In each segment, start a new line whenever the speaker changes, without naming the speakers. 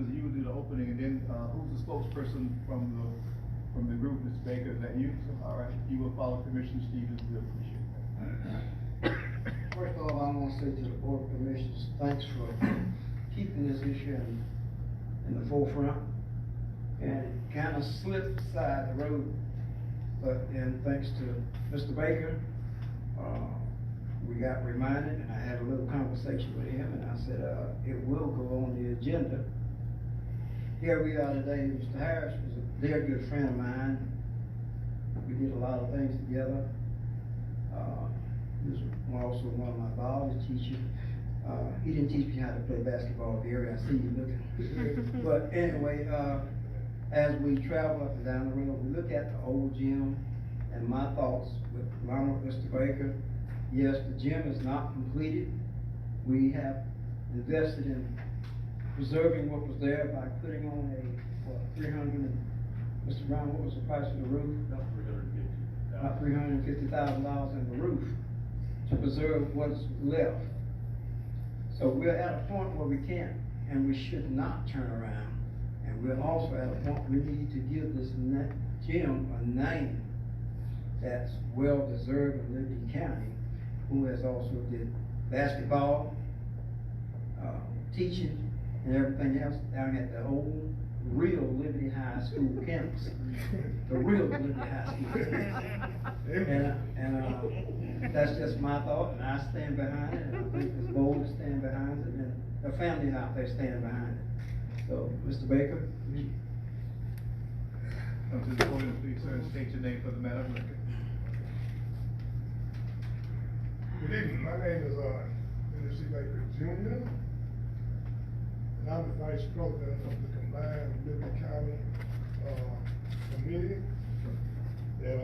is you will do the opening, and then, who's the spokesperson from the group, Mr. Baker, is that you? So, all right, you will follow Commissioner Stevens, we appreciate that.
First of all, I want to say to the Board of Commissioners, thanks for keeping this issue in the forefront. And it kind of slipped aside the road, and thanks to Mr. Baker, we got reminded, and I had a little conversation with him, and I said, it will go on the agenda. Here we are today. Mr. Harris was a dear good friend of mine. We did a lot of things together. He was also one of my biology teachers. He didn't teach me how to play basketball, Gary. I see you looking. But anyway, as we travel up and down the road, we look at the old gym, and my thoughts with along with Mr. Baker. Yes, the gym is not completed. We have invested in preserving what was there by putting on a, 300, Mr. Brown, what was the price of the roof? About $350,000 in the roof to preserve what's left. So we're at a point where we can't and we should not turn around. And we're also at a point we need to give this gym a name that's well deserved in Liberty County, who has also did basketball, teaching, and everything else down at the old real Liberty High School campus. The real Liberty High School campus. And that's just my thought, and I stand behind it, and I think Ms. Bold is stand behind it, and the family out there stand behind it. So, Mr. Baker.
Come to the podium, please, sir, and state your name for the Madam Record.
Good evening, my name is Henry C. Baker Jr. And I'm the Vice President of the Combined Liberty County Committee. And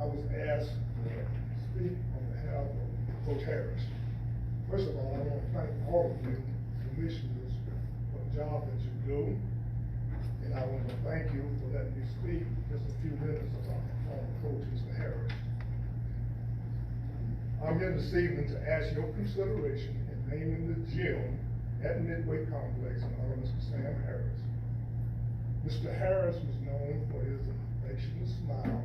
I was asked to speak on behalf of Coach Harris. First of all, I want to thank all of you commissioners for the job that you do. And I want to thank you for letting me speak just a few minutes about Coach Mr. Harris. I'm here this evening to ask your consideration in naming the gym at Midway Complex in honor of Mr. Sam Harris. Mr. Harris was known for his infectious smile,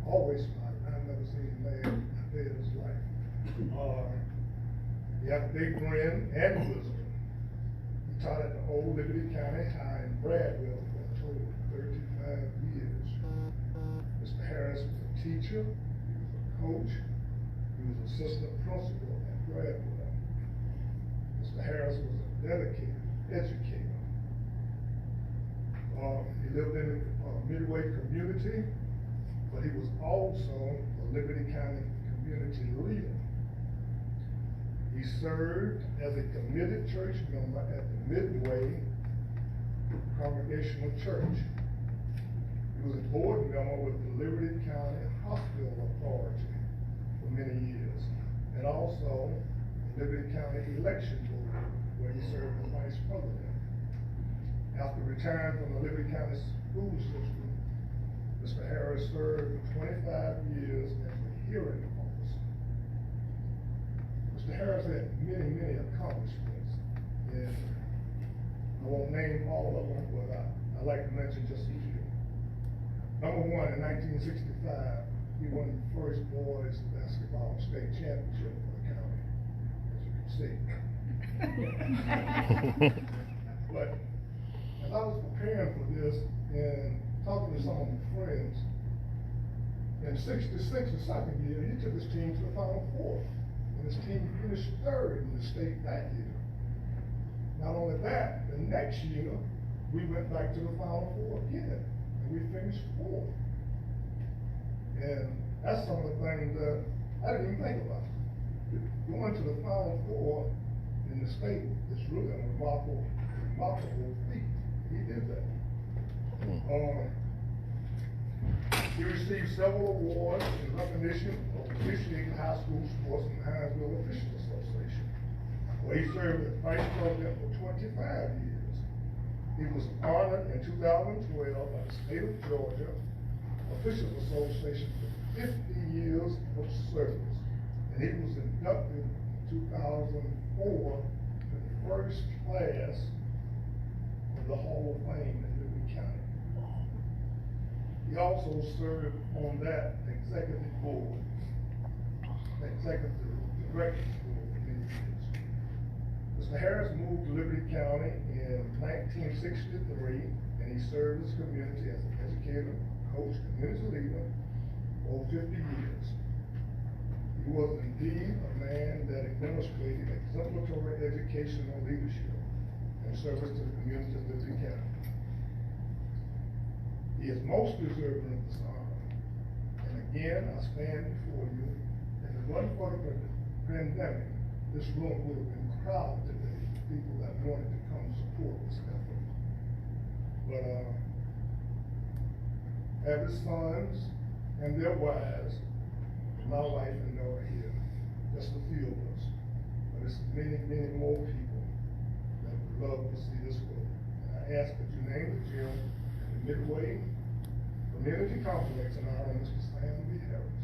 always smiling. I've never seen him mad a day of his life. He had a big grin and wisdom. He taught at the old Liberty County High in Bradwell for a total of 35 years. Mr. Harris was a teacher, he was a coach, he was assistant principal at Bradwell. Mr. Harris was a dedicated educator. He lived in the Midway community, but he was also a Liberty County community leader. He served as a committed church member at the Midway Congregational Church. He was a board member with the Liberty County Hospital Authority for many years, and also the Liberty County Election Board, where he served as vice president. After retiring from the Liberty County school system, Mr. Harris served 25 years as the hearing officer. Mr. Harris had many, many accomplishments, and I won't name all of them, but I'd like to mention just a few. Number one, in 1965, he won the first boys basketball state championship for the county, as you can see. But as I was preparing for this and talking to some of my friends, in '66, the second year, he took his team to the Final Four, and his team finished third in the state that year. Not only that, the next year, we went back to the Final Four again, and we finished fourth. And that's some of the things that I didn't even think about. Going to the Final Four in the state is really a remarkable feat. He did that. He received several awards in recognition of officiating high school sports from the Hinesville Officials Association, where he served as vice president for 25 years. He was honored in 2012 by the state of Georgia Officials Association for 50 years of service. And he was inducted in 2004 to the first class of the Hall of Fame in Liberty County. He also served on that executive board, executive director's board for many years. Mr. Harris moved to Liberty County in 1963, and he served his community as an educator, coach, community leader for over 50 years. He was indeed a man that demonstrated exemplary educational leadership and service to the community of Liberty County. He is most deserving of this honor. And again, I stand before you, if it wasn't for the pandemic, this room would have been crowded today with people that wanted to come support this effort. But have his sons and their wives, my wife and daughter here, just a few of us. But it's many, many more people that would love to see this work. And I ask that you name the gym in the Midway Community Complex in honor of Mr. Sam B. Harris.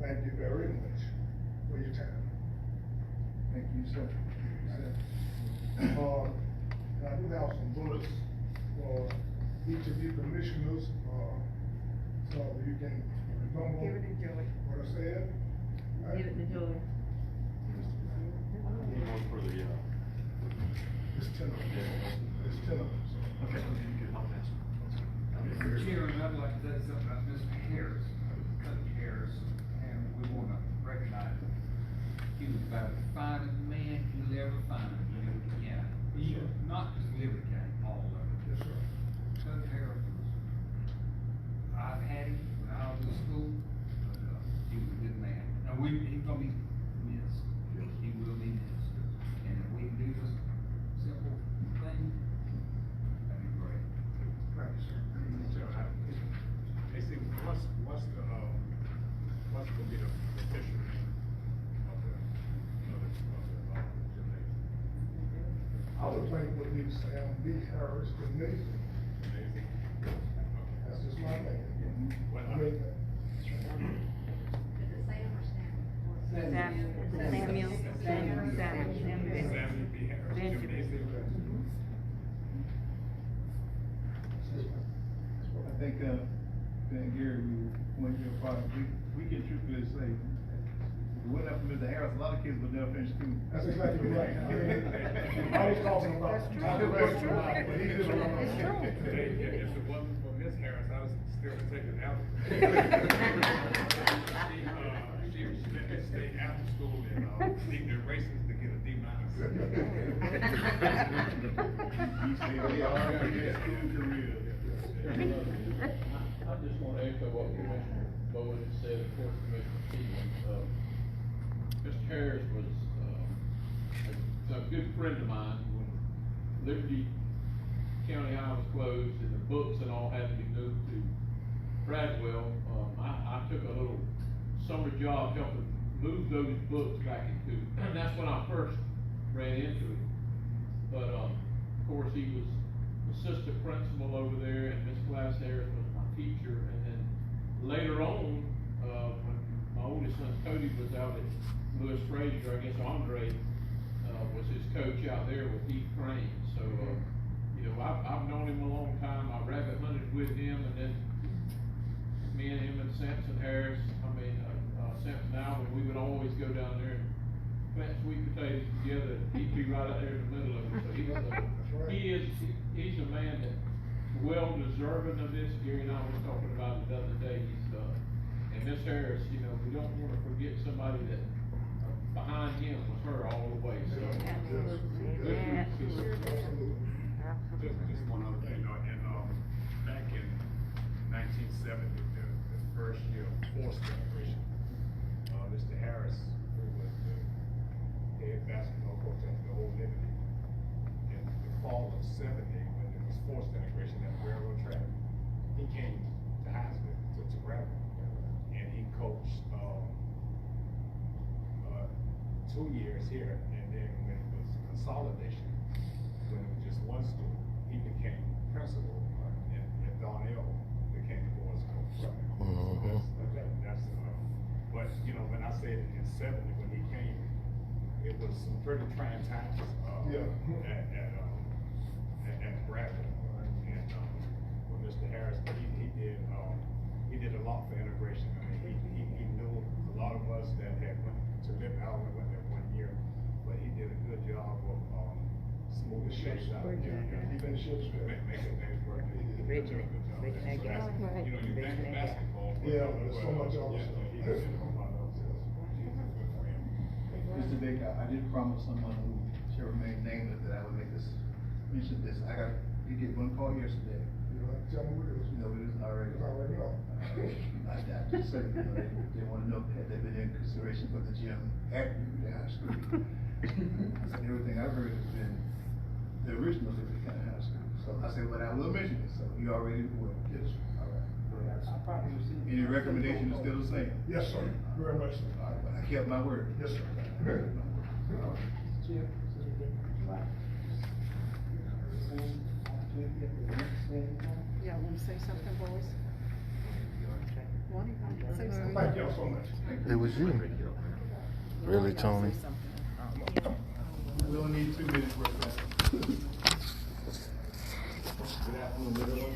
Thank you very much for your time.
Thank you, sir.
And I do have some bullets for each of you commissioners, so you can remember
Give it to Joey.
what I said.
Give it to Joey.
For the,
It's 10 of them. It's 10 of them.
okay.
Mr. Chairman, I'd like to say something about Mr. Harris, Coach Harris, and we want to recognize him. He was about the finest man you'll ever find in Liberty County. Even, not just Liberty County, all of it.
Yes, sir.
Coach Harris was, I've had him when I was in school, but, he was a good man. And he's gonna be missed. He will be missed. And if we can do this simple thing, that'd be great.
Thank you, sir.
Hey, Steve, what's gonna be the official of the gymnasium?
I would think would be Sam B. Harris Gymnasium. That's just my name.
Well,
I mean,
Samuel.
Sam B. Harris Gymnasium.
I think, Ben Gary, we went to a part, we can truthfully say, if it wasn't up for Mr. Harris, a lot of kids would never finish school.
that's exactly right. I was talking about my director, but he didn't.
If it wasn't for Miss Harris, I was still taking out. She let me stay after school and, leave the races to get a D minus.
He said, yeah, all right, yeah, school career.
I just want to echo what Commissioner Bowen has said, of course, Commissioner Stevens. Mr. Harris was, a good friend of mine when Liberty County High was closed and the books and all had to be moved to Bradwell. I took a little summer job helping move those books back into, and that's when I first ran into him. But, of course, he was assistant principal over there, and Miss Glass Harris was my teacher. And then later on, when my oldest son Cody was out at Lewis Frazier, I guess Andre was his coach out there with Heath Crane. So, I've known him a long time. I rabbit hunted with him, and then me and him and Sampson Harris, Sampson Alvin, we would always go down there and plant sweet potatoes together. He'd be right out there in the middle of it. So he's a man that's well deserving of this. Gary and I was talking about it the other day. And Miss Harris, we don't want to forget somebody that behind him was her all the way. So
Just one other thing, back in 1970, the first year of forced integration, Mr. Harris, who was the head basketball coach at the Old Liberty, in the fall of '70, when it was forced integration at the railroad track, he came to Hinesville, to Bradford, and he coached 2 years here, and then when it was consolidation, when it was just one student, he became principal, and Donnell became the boys coach. That's but when I said in '70 when he came, it was some pretty trying times at
the ship shop. He been ship shop.
Making things work.
Bridging it, bridging that gap.
Right. You know, you think
Bridging that gap.
basketball.
Yeah, but there's so much else.
Yeah, he's good for him.
Mr. Baker, I did promise someone who shall remain nameless that I would make this, mention this. You get one call yesterday.
You know, tell me what it is.
You know, it is already.
I already know.
I just said, you know, they wanna know had they been in consideration for the gym at the high school. Everything I've heard has been the original Liberty County High School. So I said, but I will mention it, so you already will. Yes, sir. All right.
I probably received.
Any recommendation is still the same?
Yes, sir, very much so.
All right, but I kept my word.
Yes, sir.
All right.
Chair. Right.
Y'all wanna say something, boys? Want to say something?
Thank y'all so much.
It was you. Really, Tony?
We only need 2 minutes worth of that.
Good afternoon, everyone.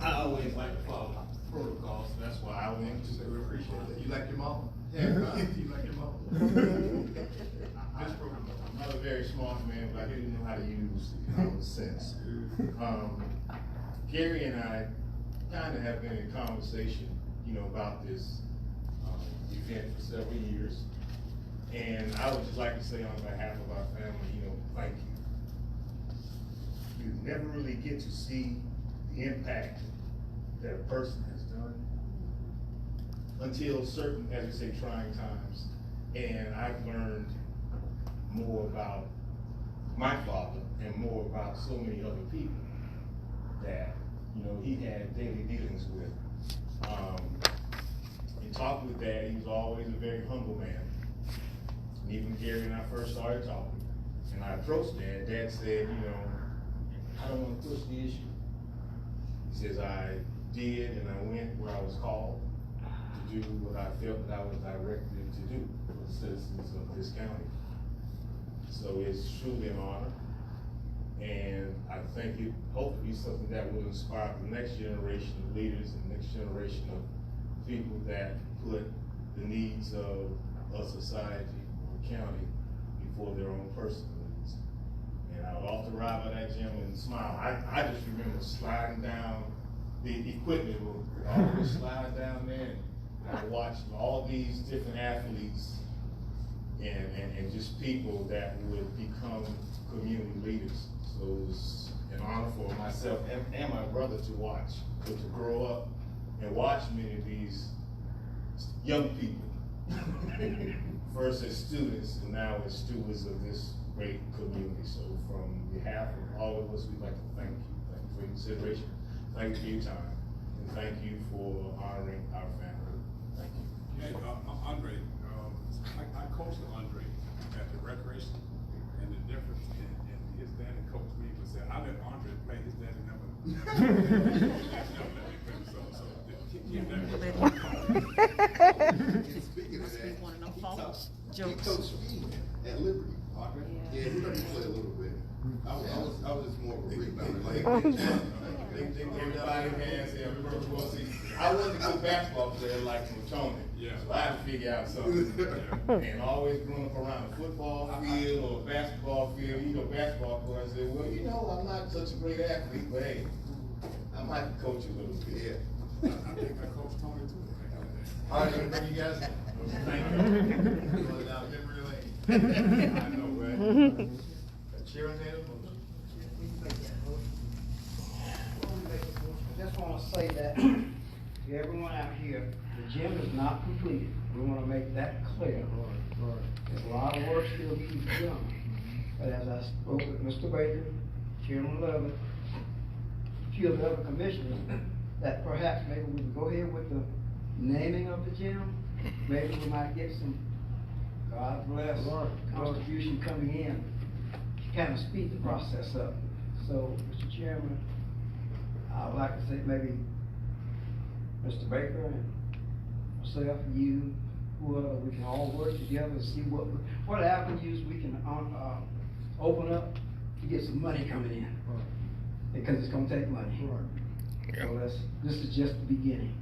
I always like to follow protocols, so that's why I went to.
We appreciate that. You like your mom?
Yeah.
You like your mom?
I'm not a very smart man, but I do know how to use common sense. Gary and I kind of have been in conversation, about this event for several years. And I would just like to say on behalf of our family, thank you. You never really get to see the impact that a person has done until certain, as we say, trying times. And I've learned more about my father and more about so many other people that, he had daily dealings with. In talking with Dad, he was always a very humble man. And even Gary and I first started talking, and I approached Dad, Dad said, I don't want to push the issue. He says, I did, and I went where I was called to do what I felt that I was directed to do for the citizens of this county. So it's truly an honor, and I think it hopefully be something that will inspire the next generation of leaders and the next generation of people that put the needs of a society or a county before their own personal needs. And I would often ride by that gym and smile. I just remember sliding down the equipment room, always slide down there, and I watched all these different athletes and just people that would become community leaders. So it was an honor for myself and my brother to watch, to grow up and watch many of these young people, first as students and now as stewards of this great community. So from behalf of all of us, we'd like to thank you. Thank you for your consideration. Thank you for your time. And thank you for honoring our family. Thank you.
Hey, Andre, I coached Andre at the recreation, and the difference in his daddy coached me was that I let Andre play, his daddy never. So keep that.
Speaking of that,
one of them
he
false
he
jokes.
coached me at Liberty.
Yeah.
Yeah, he let me play a little bit. I was just more of a rebounder.
Everybody has their purpose. See, I wasn't a good basketball player like Tony.
Yeah.
So I had to figure out something. And always growing up around a football field or a basketball field, basketball players say, well, I'm not such a great athlete, but hey, I might coach a little bit.
Yeah.
I think I coached Tony too.
All right, everybody, you guys.
Thank you.
Going down memory lane.
I know, right?
Chair and Taylor.
I just wanna say that to everyone out here, the gym is not completed. We wanna make that clear. There's a lot of work still to be done. But as I spoke with Mr. Baker, Chairman Lovett, a few of the other commissioners, that perhaps maybe we can go ahead with the naming of the gym. Maybe we might get some, God bless, contribution coming in to kind of speed the process up. So, Mr. Chairman, I would like to say maybe Mr. Baker and myself, you, whoever, we can all work together and see what avenues we can open up to get some money coming in. Because it's gonna take money. So this is just the beginning.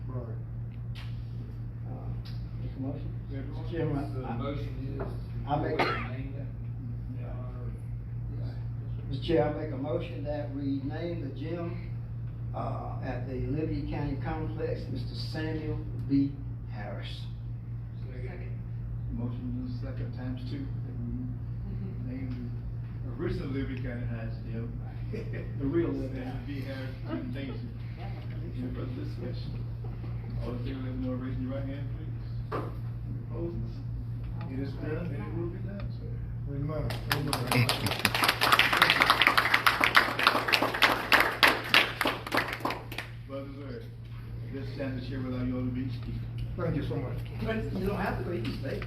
Make a motion? Mr. Chairman,
The motion is.
I make-
Name that.
Mr. Chair, I make a motion that we name the gym, at the Liberty County Complex, Mr. Samuel B. Harris.
Motion is second times two. Name the original Liberty County High Gym.
The real Liberty.
Samuel B. Harris Gymnasium. Any further discussion? All in favor, let me know, raise your right hand, please. Opposed? It is done, and it will be done, sir.
Amen.
Well deserved. This time to share with our Yola Beach team.
Thank you so much.
But you don't have to go, you can stay.